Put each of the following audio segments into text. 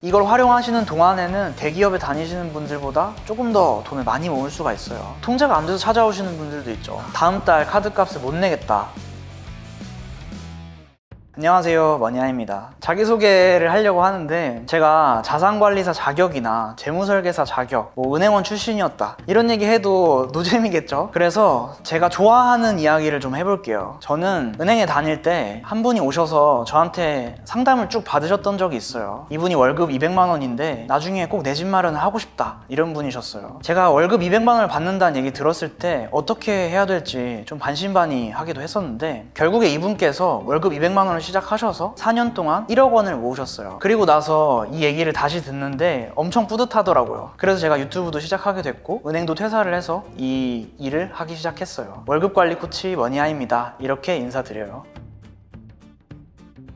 이걸 활용하시는 동안에는 대기업에 다니시는 분들보다 조금 더 돈을 많이 모을 수가 있어요. 통제가 안 돼서 찾아오시는 분들도 있죠. 다음 달 카드값을 못 내겠다. 안녕하세요, 머니아입니다. 자기소개를 하려고 하는데 제가 자산관리사 자격이나 재무설계사 자격, 은행원 출신이었다 이런 얘기 해도 노잼이겠죠? 그래서 제가 좋아하는 이야기를 좀 해볼게요. 저는 은행에 다닐 때 한 분이 오셔서 저한테 상담을 쭉 받으셨던 적이 있어요. 이분이 월급 200만 원인데 나중에 꼭 내 집 마련을 하고 싶다 이런 분이셨어요. 제가 월급 200만 원을 받는다는 얘기 들었을 때 어떻게 해야 될지 좀 반신반의하기도 했었는데 결국에 이분께서 월급 200만 원을 시작하셔서 4년 동안 1억 원을 모으셨어요. 그리고 나서 이 얘기를 다시 듣는데 엄청 뿌듯하더라고요. 그래서 제가 유튜브도 시작하게 됐고 은행도 퇴사를 해서 이 일을 하기 시작했어요. 월급관리 코치 머니아입니다. 이렇게 인사드려요.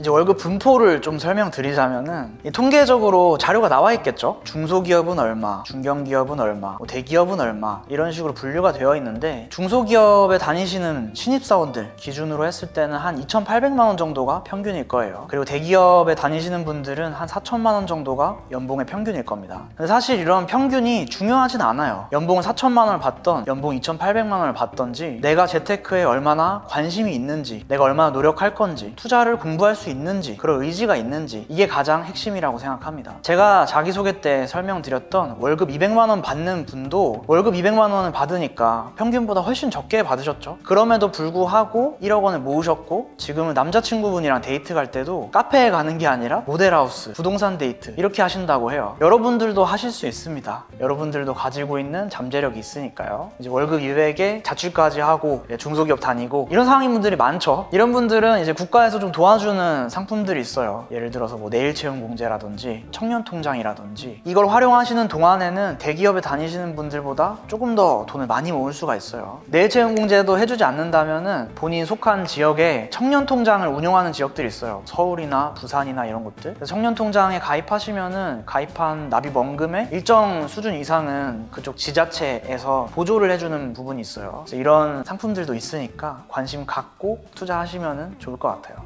이제 월급 분포를 좀 설명드리자면은 통계적으로 자료가 나와 있겠죠. 중소기업은 얼마, 중견기업은 얼마, 대기업은 얼마 이런 식으로 분류가 되어 있는데 중소기업에 다니시는 신입사원들 기준으로 했을 때는 한 2,800만 원 정도가 평균일 거예요. 그리고 대기업에 다니시는 분들은 한 4천만 원 정도가 연봉의 평균일 겁니다. 근데 사실 이런 평균이 중요하진 않아요. 연봉을 4천만 원을 받던 연봉 2,800만 원을 받던지 내가 재테크에 얼마나 관심이 있는지 내가 얼마나 노력할 건지 투자를 공부할 수 있는지 그런 의지가 있는지 이게 가장 핵심이라고 생각합니다. 제가 자기소개 때 설명드렸던 월급 200만 원 받는 분도 월급 200만 원을 받으니까 평균보다 훨씬 적게 받으셨죠. 그럼에도 불구하고 1억 원을 모으셨고 지금은 남자친구분이랑 데이트 갈 때도 카페에 가는 게 아니라 모델하우스, 부동산 데이트 이렇게 하신다고 해요. 여러분들도 하실 수 있습니다. 여러분들도 가지고 있는 잠재력이 있으니까요. 이제 월급 200에 자취까지 하고 중소기업 다니고 이런 상황인 분들이 많죠. 이런 분들은 이제 국가에서 좀 도와주는 상품들이 있어요. 예를 들어서 내일채용공제라든지 청년통장이라든지 이걸 활용하시는 동안에는 대기업에 다니시는 분들보다 조금 더 돈을 많이 모을 수가 있어요. 내일채용공제도 해주지 않는다면은 본인 속한 지역에 청년통장을 운영하는 지역들이 있어요. 서울이나 부산이나 이런 곳들. 청년통장에 가입하시면은 가입한 납입원금의 일정 수준 이상은 그쪽 지자체에서 보조를 해주는 부분이 있어요. 그래서 이런 상품들도 있으니까 관심 갖고 투자하시면 좋을 것 같아요.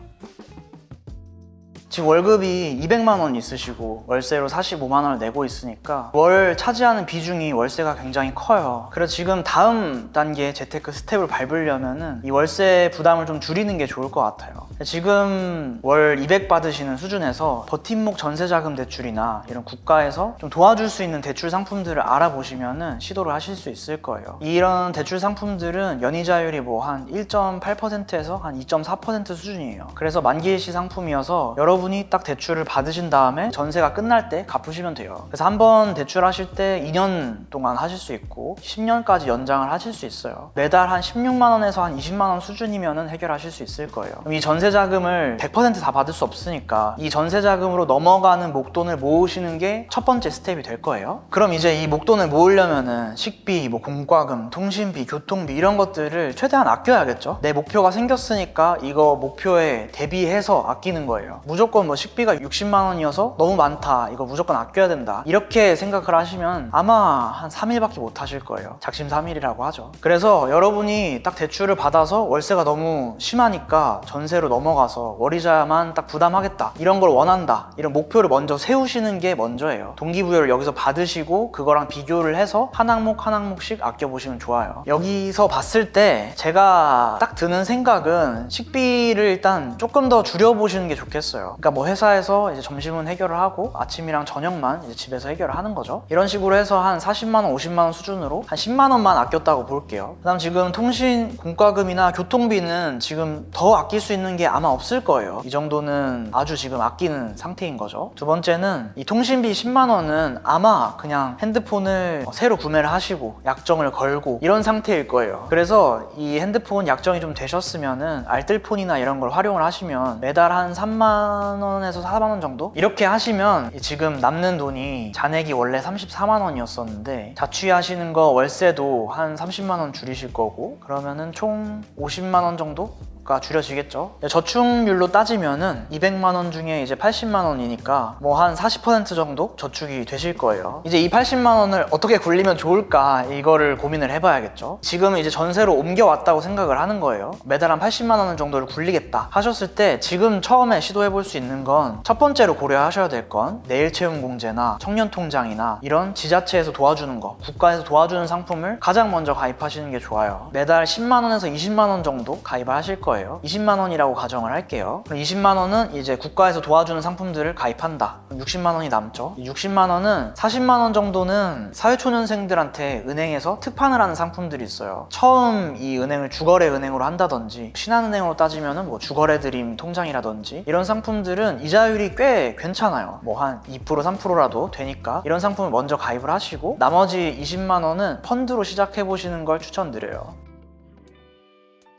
지금 월급이 200만 원 있으시고 월세로 45만 원을 내고 있으니까 월 차지하는 비중이 월세가 굉장히 커요. 그래서 지금 다음 단계 재테크 스텝을 밟으려면은 이 월세 부담을 좀 줄이는 게 좋을 것 같아요. 지금 월 200 받으시는 수준에서 버팀목 전세자금 대출이나 이런 국가에서 좀 도와줄 수 있는 대출 상품들을 알아보시면은 시도를 하실 수 있을 거예요. 이런 대출 상품들은 연이자율이 한 1.8%에서 한 2.4% 수준이에요. 그래서 만기일시 상품이어서 여러분이 딱 대출을 받으신 다음에 전세가 끝날 때 갚으시면 돼요. 그래서 한번 대출하실 때 2년 동안 하실 수 있고 10년까지 연장을 하실 수 있어요. 매달 한 16만 원에서 한 20만 원 수준이면 해결하실 수 있을 거예요. 그럼 이 전세자금을 100% 다 받을 수 없으니까 이 전세자금으로 넘어가는 목돈을 모으시는 게 첫 번째 스텝이 될 거예요. 그럼 이제 이 목돈을 모으려면은 식비, 공과금, 통신비, 교통비 이런 것들을 최대한 아껴야겠죠. 내 목표가 생겼으니까 이거 목표에 대비해서 아끼는 거예요. 무조건 식비가 60만 원이어서 너무 많다, 이거 무조건 아껴야 된다 이렇게 생각을 하시면 아마 한 3일밖에 못 하실 거예요. 작심삼일이라고 하죠. 그래서 여러분이 딱 대출을 받아서 월세가 너무 심하니까 전세로 넘어가서 월이자만 딱 부담하겠다 이런 걸 원한다 이런 목표를 먼저 세우시는 게 먼저예요. 동기부여를 여기서 받으시고 그거랑 비교를 해서 한 항목 한 항목씩 아껴보시면 좋아요. 여기서 봤을 때 제가 딱 드는 생각은 식비를 일단 조금 더 줄여보시는 게 좋겠어요. 그러니까 회사에서 이제 점심은 해결을 하고 아침이랑 저녁만 이제 집에서 해결을 하는 거죠. 이런 식으로 해서 한 40만 원, 50만 원 수준으로 한 10만 원만 아꼈다고 볼게요. 그다음 지금 통신, 공과금이나 교통비는 지금 더 아낄 수 있는 게 아마 없을 거예요. 이 정도는 아주 지금 아끼는 상태인 거죠. 두 번째는 이 통신비 10만 원은 아마 그냥 핸드폰을 새로 구매를 하시고 약정을 걸고 이런 상태일 거예요. 그래서 이 핸드폰 약정이 좀 되셨으면은 알뜰폰이나 이런 걸 활용을 하시면 매달 한 3만 원에서 4만 원 정도? 이렇게 하시면 지금 남는 돈이 잔액이 원래 34만 원이었었는데 자취하시는 거 월세도 한 30만 원 줄이실 거고 그러면은 총 50만 원 정도? 수가 줄여지겠죠. 저축률로 따지면은 200만 원 중에 이제 80만 원이니까 뭐 한 40% 정도 저축이 되실 거예요. 이제 이 80만 원을 어떻게 굴리면 좋을까 이거를 고민을 해봐야겠죠. 지금 이제 전세로 옮겨왔다고 생각을 하는 거예요. 매달 한 80만 원 정도를 굴리겠다 하셨을 때 지금 처음에 시도해볼 수 있는 건 첫 번째로 고려하셔야 될 건 내일채움공제나 청년통장이나 이런 지자체에서 도와주는 거, 국가에서 도와주는 상품을 가장 먼저 가입하시는 게 좋아요. 매달 10만 원에서 20만 원 정도 가입을 하실 거예요. 20만 원이라고 가정을 할게요. 그럼 20만 원은 이제 국가에서 도와주는 상품들을 가입한다. 그럼 60만 원이 남죠. 60만 원은 40만 원 정도는 사회초년생들한테 은행에서 특판을 하는 상품들이 있어요. 처음 이 은행을 주거래 은행으로 한다든지 신한은행으로 따지면은 뭐 주거래 드림 통장이라든지 이런 상품들은 이자율이 꽤 괜찮아요. 뭐 한 2% 3%라도 되니까 이런 상품을 먼저 가입을 하시고 나머지 20만 원은 펀드로 시작해 보시는 걸 추천드려요.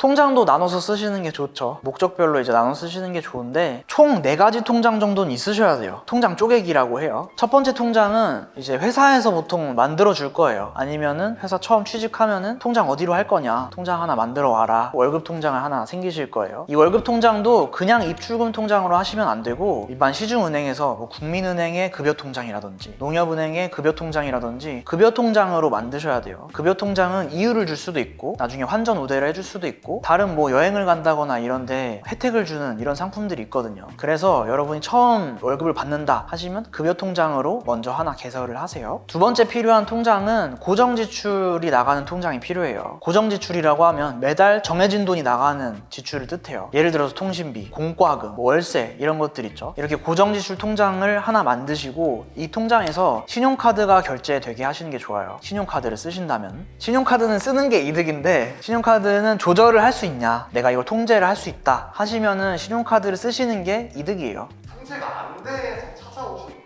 통장도 나눠서 쓰시는 게 좋죠. 목적별로 이제 나눠 쓰시는 게 좋은데 총 4가지 통장 정도는 있으셔야 돼요. 통장 쪼개기라고 해요. 첫 번째 통장은 이제 회사에서 보통 만들어 줄 거예요. 아니면은 회사 처음 취직하면은 통장 어디로 할 거냐, 통장 하나 만들어 와라, 월급 통장을 하나 생기실 거예요. 이 월급 통장도 그냥 입출금 통장으로 하시면 안 되고 일반 시중은행에서 뭐 국민은행의 급여 통장이라든지 농협은행의 급여 통장이라든지 급여 통장으로 만드셔야 돼요. 급여 통장은 이율을 줄 수도 있고 나중에 환전 우대를 해줄 수도 있고 다른 뭐 여행을 간다거나 이런데 혜택을 주는 이런 상품들이 있거든요. 그래서 여러분이 처음 월급을 받는다 하시면 급여 통장으로 먼저 하나 개설을 하세요. 두 번째 필요한 통장은 고정 지출이 나가는 통장이 필요해요. 고정 지출이라고 하면 매달 정해진 돈이 나가는 지출을 뜻해요. 예를 들어서 통신비, 공과금, 뭐 월세 이런 것들 있죠. 이렇게 고정 지출 통장을 하나 만드시고 이 통장에서 신용카드가 결제되게 하시는 게 좋아요. 신용카드를 쓰신다면. 신용카드는 쓰는 게 이득인데 신용카드는 조절을 할 수 있냐, 내가 이걸 통제를 할 수 있다 하시면은 신용카드를 쓰시는 게 이득이에요. 통제가 안 돼서 찾아오시는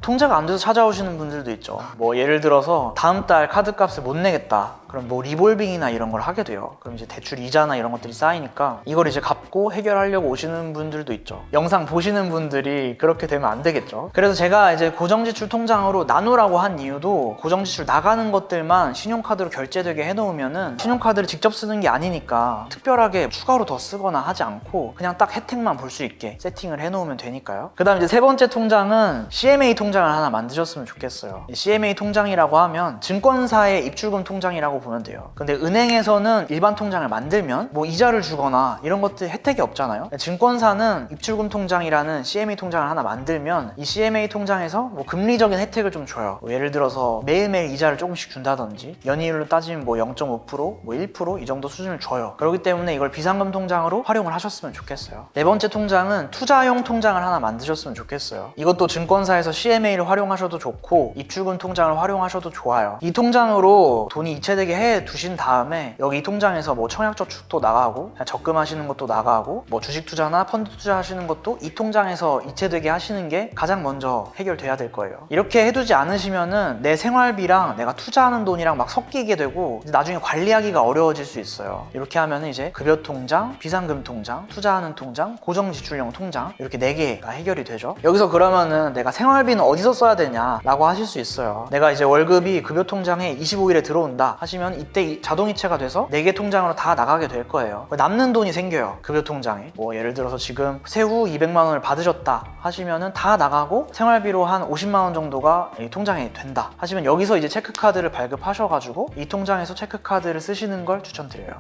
통제가 안 돼서 찾아오시는 분들도 있죠. 뭐 예를 들어서 다음 달 카드값을 못 내겠다. 그럼 뭐 리볼빙이나 이런 걸 하게 돼요. 그럼 이제 대출 이자나 이런 것들이 쌓이니까 이걸 이제 갚고 해결하려고 오시는 분들도 있죠. 영상 보시는 분들이 그렇게 되면 안 되겠죠. 그래서 제가 이제 고정지출 통장으로 나누라고 한 이유도 고정지출 나가는 것들만 신용카드로 결제되게 해놓으면은 신용카드를 직접 쓰는 게 아니니까 특별하게 추가로 더 쓰거나 하지 않고 그냥 딱 혜택만 볼 수 있게 세팅을 해놓으면 되니까요. 그 다음 이제 세 번째 통장은 CMA 통장을 하나 만드셨으면 좋겠어요. CMA 통장이라고 하면 증권사의 입출금 통장이라고 보면 돼요. 근데 은행에서는 일반 통장을 만들면 뭐 이자를 주거나 이런 것들 혜택이 없잖아요. 증권사는 입출금 통장이라는 CMA 통장을 하나 만들면 이 CMA 통장에서 뭐 금리적인 혜택을 좀 줘요. 뭐 예를 들어서 매일매일 이자를 조금씩 준다든지 연이율로 따지면 뭐 0.5%, 뭐 1% 이 정도 수준을 줘요. 그렇기 때문에 이걸 비상금 통장으로 활용을 하셨으면 좋겠어요. 네 번째 통장은 투자용 통장을 하나 만드셨으면 좋겠어요. 이것도 증권사에서 CMA를 활용하셔도 좋고 입출금 통장을 활용하셔도 좋아요. 이 통장으로 돈이 이체되게 해 두신 다음에 여기 이 통장에서 뭐 청약저축도 나가고 적금하시는 것도 나가고 뭐 주식 투자나 펀드 투자하시는 것도 이 통장에서 이체되게 하시는 게 가장 먼저 해결돼야 될 거예요. 이렇게 해두지 않으시면은 내 생활비랑 내가 투자하는 돈이랑 막 섞이게 되고 나중에 관리하기가 어려워질 수 있어요. 이렇게 하면은 이제 급여 통장, 비상금 통장, 투자하는 통장, 고정지출용 통장 이렇게 4개가 해결이 되죠. 여기서 그러면은 내가 생활비는 어디서 써야 되냐 라고 하실 수 있어요. 내가 이제 월급이 급여 통장에 25일에 들어온다 하시면 이때 자동이체가 돼서 4개 통장으로 다 나가게 될 거예요. 남는 돈이 생겨요. 급여 통장에. 뭐 예를 들어서 지금 세후 200만 원을 받으셨다 하시면은 다 나가고 생활비로 한 50만 원 정도가 이 통장에 된다 하시면 여기서 이제 체크카드를 발급하셔가지고 이 통장에서 체크카드를 쓰시는 걸 추천드려요.